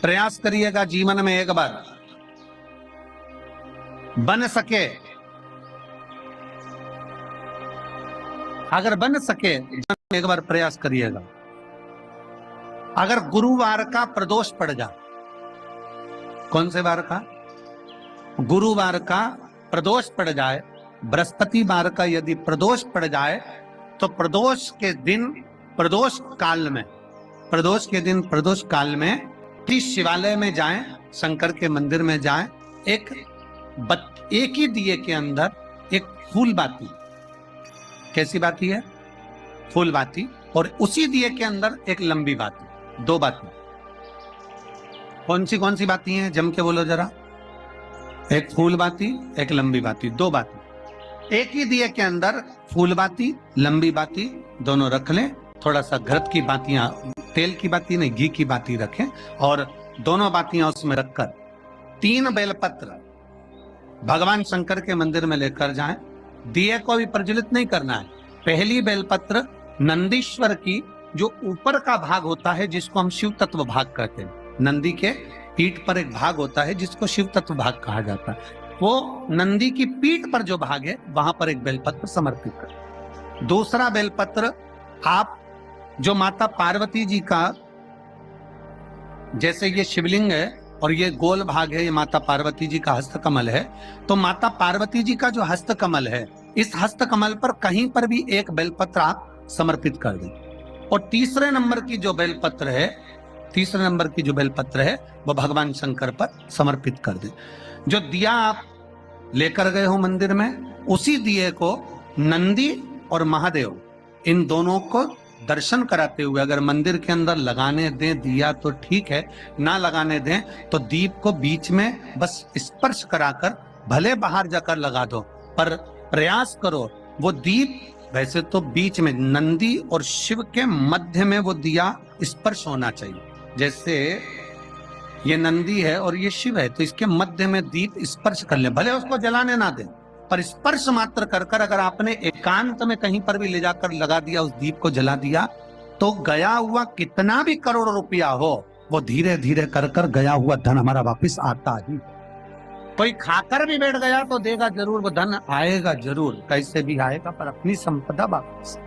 प्रयास करिएगा जीवन में एक बार बन सके, अगर बन सके एक बार प्रयास करिएगा। अगर गुरुवार का प्रदोष पड़ जाए, कौन से वार का? गुरुवार का प्रदोष पड़ जाए, बृहस्पतिवार का यदि प्रदोष पड़ जाए तो प्रदोष के दिन, प्रदोष काल में, प्रदोष के दिन, प्रदोष काल में शिवालय में जाएं, शंकर के मंदिर में जाएं, एक ही दिए के अंदर एक फूल बाती, कैसी बाती है? फूल बाती, और उसी दिए के अंदर एक लंबी बाती, दो बाती। कौन सी बाती हैं? जम के बोलो जरा। एक फूल बाती, एक लंबी बाती, दो बाती। एक ही दिए के अंदर फूल बाती, लंबी बाती दोनों रख लें। थोड़ा सा घृत की बातियां, तेल की बाती नहीं, घी की बाती रखें, और दोनों बातियां उसमें रखकर 3 बेलपत्र भगवान शंकर के मंदिर में लेकर जाएं। दिए को भी प्रज्वलित नहीं करना है। पहली बेलपत्र नंदीश्वर की जो ऊपर का भाग होता है, जिसको हम शिव तत्व भाग कहते हैं, नंदी के पीठ पर एक भाग होता है जिसको शिव तत्व भाग कहा जाता है, वो नंदी की पीठ पर जो भाग है वहां पर एक बेलपत्र समर्पित कर। दूसरा बेलपत्र आप जो माता पार्वती जी का, जैसे ये शिवलिंग है और ये गोल भाग है, ये माता पार्वती जी का हस्तकमल है, तो माता पार्वती जी का जो हस्तकमल है, इस हस्तकमल पर कहीं पर भी एक बेलपत्र आप समर्पित कर दें। और तीसरे नंबर की जो बेलपत्र है, तीसरे नंबर की जो बेलपत्र है वो भगवान शंकर पर समर्पित कर दें। जो दिया आप लेकर गए हो मंदिर में, उसी दिए को नंदी और महादेव इन दोनों को दर्शन कराते हुए अगर मंदिर के अंदर लगाने दें दिया तो ठीक है, ना लगाने दें तो दीप को बीच में बस स्पर्श कराकर भले बाहर जाकर लगा दो, पर प्रयास करो वो दीप, वैसे तो बीच में नंदी और शिव के मध्य में वो दिया स्पर्श होना चाहिए। जैसे ये नंदी है और ये शिव है, तो इसके मध्य में दीप स्पर्श कर ले, भले उसको जलाने ना दें, पर स्पर्श मात्र कर कर अगर आपने एकांत में कहीं पर भी ले जाकर लगा दिया, उस दीप को जला दिया, तो गया हुआ कितना भी करोड़ रुपया हो, वो धीरे धीरे कर कर गया हुआ धन हमारा वापस आता ही। कोई खाकर भी बैठ गया तो देगा जरूर, वो धन आएगा जरूर, कैसे भी आएगा, पर अपनी संपदा वापस।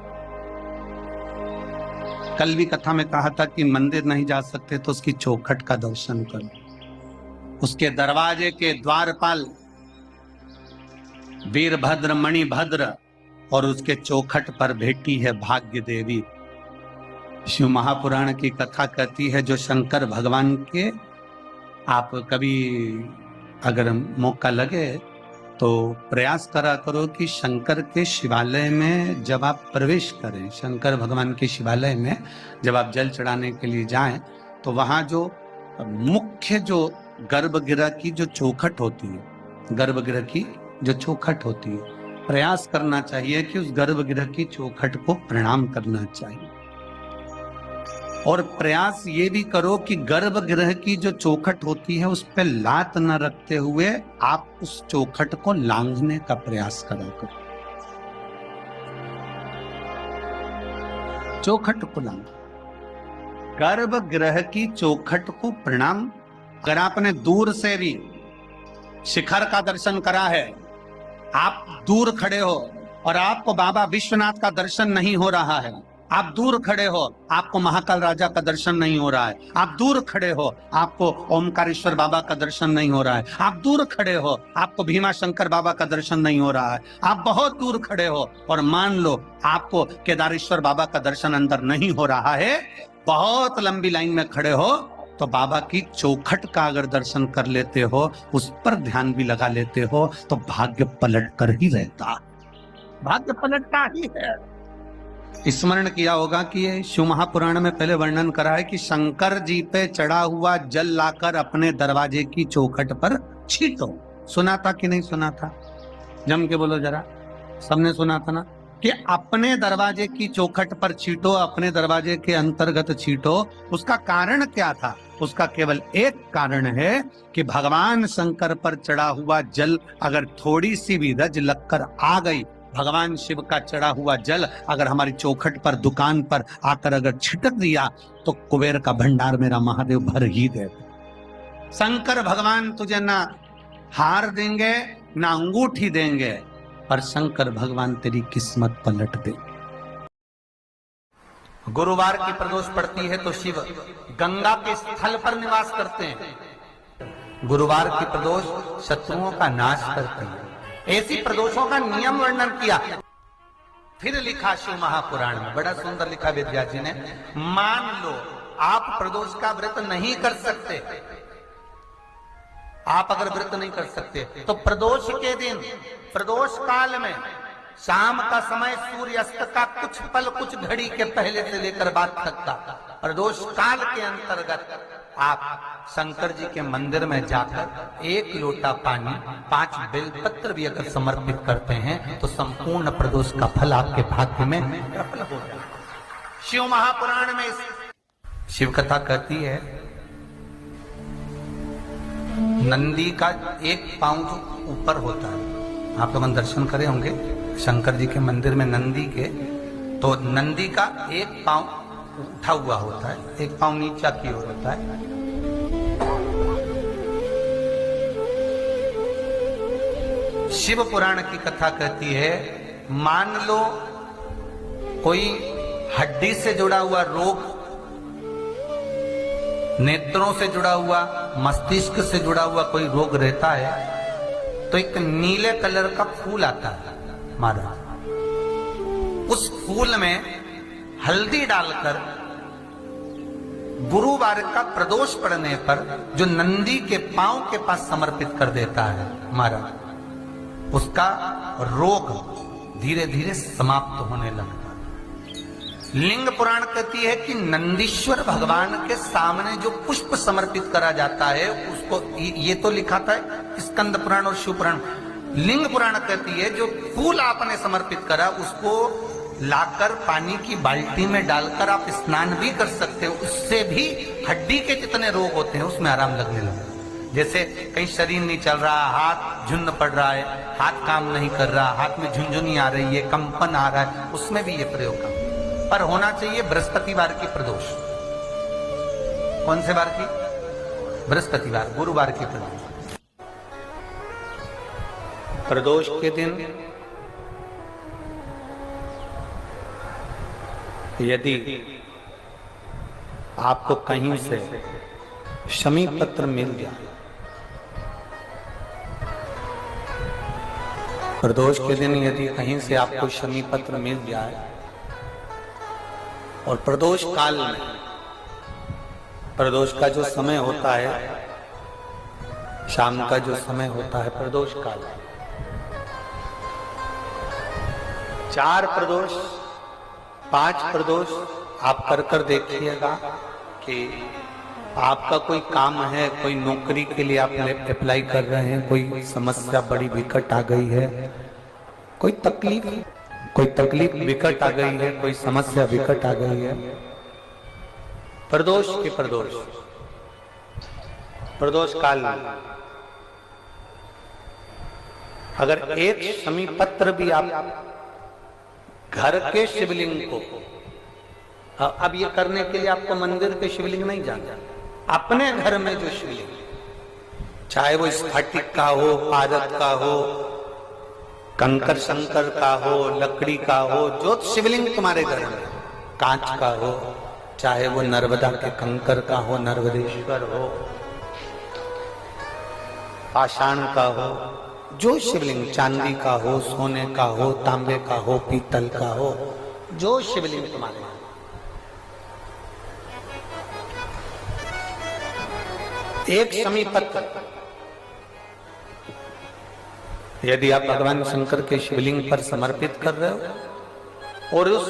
कल भी कथा में कहा था कि मंदिर नहीं जा सकते तो उसकी चौखट का दर्शन करो, उसके दरवाजे के द्वारपाल वीरभद्र मणिभद्र और उसके चौखट पर बैठी है भाग्य देवी। शिव महापुराण की कथा कहती है, जो शंकर भगवान के, आप कभी अगर मौका लगे तो प्रयास करा करो कि शंकर के शिवालय में जब आप प्रवेश करें, शंकर भगवान के शिवालय में जब आप जल चढ़ाने के लिए जाएं, तो वहां जो मुख्य जो गर्भगृह की जो चौखट होती है, गर्भगृह की जो चौखट होती है, प्रयास करना चाहिए कि उस गर्भगृह की चौखट को प्रणाम करना चाहिए। और प्रयास ये भी करो कि गर्भगृह की जो चौखट होती है उस पर लात न रखते हुए आप उस चौखट को लांघने का प्रयास करा करो, चौखट को लांघ, गर्भगृह की चौखट को प्रणाम। अगर आपने दूर से भी शिखर का दर्शन करा है, आप दूर खड़े हो और आपको बाबा विश्वनाथ का दर्शन नहीं हो रहा है, आप दूर खड़े हो आपको महाकाल राजा का दर्शन नहीं हो रहा है, आप दूर खड़े हो आपको ओमकारेश्वर बाबा का दर्शन नहीं हो रहा है, आप दूर खड़े हो आपको भीमा शंकर बाबा का दर्शन नहीं हो रहा है, आप बहुत दूर खड़े हो और मान लो आपको केदारेश्वर बाबा का दर्शन अंदर नहीं हो रहा है, बहुत लंबी लाइन में खड़े हो, तो बाबा की चौखट का अगर दर्शन कर लेते हो, उस पर ध्यान भी लगा लेते हो, तो भाग्य पलट कर ही रहता, भाग्य पलटता ही है। स्मरण किया होगा कि ये शिव महापुराण में पहले वर्णन करा है कि शंकर जी पे चढ़ा हुआ जल लाकर अपने दरवाजे की चौखट पर छींटो। सुना था कि नहीं सुना था? जम के बोलो जरा, सबने सुना था ना कि अपने दरवाजे की चौखट पर छींटो, अपने दरवाजे के अंतर्गत छींटो। उसका कारण क्या था? उसका केवल एक कारण है कि भगवान शंकर पर चढ़ा हुआ जल अगर थोड़ी सी भी रज लगकर आ गई, भगवान शिव का चढ़ा हुआ जल अगर हमारी चौखट पर, दुकान पर आकर अगर छिटक दिया, तो कुबेर का भंडार मेरा महादेव भर ही दे। शंकर भगवान तुझे ना हार देंगे ना अंगूठी देंगे, पर शंकर भगवान तेरी किस्मत पलट दे। गुरुवार की प्रदोष पड़ती है तो शिव गंगा के स्थल पर निवास करते हैं। गुरुवार की प्रदोष शत्रुओं का नाश करती है। ऐसी प्रदोषों का नियम वर्णन किया, फिर लिखा शिव महापुराण में, बड़ा सुंदर लिखा वेदव्यास जी ने। मान लो आप प्रदोष का व्रत नहीं कर सकते, आप अगर व्रत नहीं कर सकते तो प्रदोष के दिन, प्रदोष काल में शाम का समय सूर्यास्त का कुछ पल, कुछ घड़ी के पहले से लेकर बाद तक का प्रदोष काल के अंतर्गत आप शंकर जी के मंदिर में जाकर 1 लोटा पानी, 5 बेलपत्र भी अगर समर्पित करते हैं तो संपूर्ण प्रदोष का फल आपके भाग्य में प्रबल हो जाए। शिव महापुराण में शिव कथा कहती है, नंदी का एक पांव जो ऊपर होता है, आप लोग दर्शन करे होंगे शंकर जी के मंदिर में नंदी के, तो नंदी का एक पांव उठा हुआ होता है, एक पांव नीचा की ओर होता है। शिव पुराण की कथा कहती है, मान लो कोई हड्डी से जुड़ा हुआ रोग, नेत्रों से जुड़ा हुआ, मस्तिष्क से जुड़ा हुआ कोई रोग रहता है, तो एक नीले कलर का फूल आता है महाराज, उस फूल में हल्दी डालकर गुरुवार का प्रदोष पड़ने पर जो नंदी के पांव के पास समर्पित कर देता है महाराज, उसका रोग धीरे धीरे समाप्त होने लगता है। लिंग पुराण कहती है कि नंदीश्वर भगवान के सामने जो पुष्प समर्पित करा जाता है उसको, ये तो लिखा था स्कंद पुराण और शिव पुराण। लिंग पुराण कहती है जो फूल आपने समर्पित करा उसको लाकर पानी की बाल्टी में डालकर आप स्नान भी कर सकते हो, उससे भी हड्डी के जितने रोग होते हैं उसमें आराम लगने लगा। जैसे कहीं शरीर नहीं चल रहा, हाथ झुन्न पड़ रहा है, हाथ काम नहीं कर रहा, हाथ में झुनझुनी आ रही है, कंपन आ रहा है, उसमें भी ये प्रयोग का पर होना चाहिए बृहस्पतिवार की प्रदोष। कौन से वार की? बृहस्पतिवार, गुरुवार की प्रदोष। प्रदोष के दिन यदि आपको कहीं से शमी पत्र मिल जाए, प्रदोष के दिन यदि कहीं से आपको शमी पत्र मिल जाए और प्रदोष काल में, प्रदोष का जो समय होता है, शाम का जो समय होता है प्रदोष काल, 4 प्रदोष 5 प्रदोष आप कर देखिएगा कि आपका कोई काम है, कोई नौकरी के लिए आप अप्लाई कर रहे हैं, कोई समस्या बड़ी विकट आ गई है, कोई तकलीफ विकट आ गई है, कोई समस्या विकट आ गई है, प्रदोष के प्रदोष काल में अगर एक शमी पत्र भी आप घर के शिवलिंग को, अब ये करने के लिए आपको मंदिर के शिवलिंग नहीं जाना, अपने घर में जो शिवलिंग, चाहे वो स्फटिक का हो, पारद का हो, कंकर शंकर का हो, लकड़ी का हो, जो शिवलिंग तुम्हारे घर में, कांच का हो, चाहे वो नर्मदा के कंकर का हो, नर्मदेश्वर हो, पाषाण का हो, जो शिवलिंग, चांदी का हो, सोने का हो, तांबे का हो, पीतल का हो, जो शिवलिंग तुम्हारे, एक शमी पत्र यदि आप भगवान शंकर के शिवलिंग पर समर्पित कर रहे हो और उस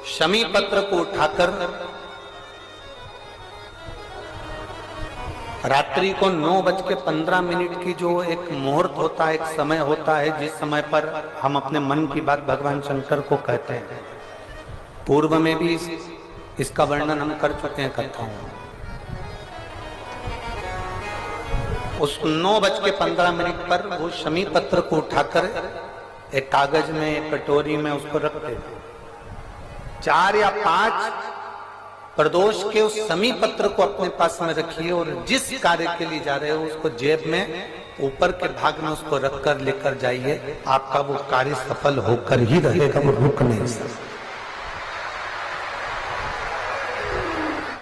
शमी पत्र को उठाकर रात्रि को 9:15 की जो एक मुहूर्त होता है, एक समय होता है, जिस समय पर हम अपने मन की बात भगवान शंकर को कहते हैं, पूर्व में भी इसका वर्णन हम कर चुके हैं कथाओं में। उस 9:15 पर वो शमी पत्र को उठाकर एक कागज में, एक कटोरी में उसको रखते थे। 4 या 5 प्रदोष के उस समी पत्र को अपने पास में रखिए और जिस कार्य के लिए जा रहे हो उसको जेब में ऊपर के भाग में उसको रखकर लेकर जाइए। आपका वो कार्य सफल होकर ही रहेगा, वो रुक नहीं सकता।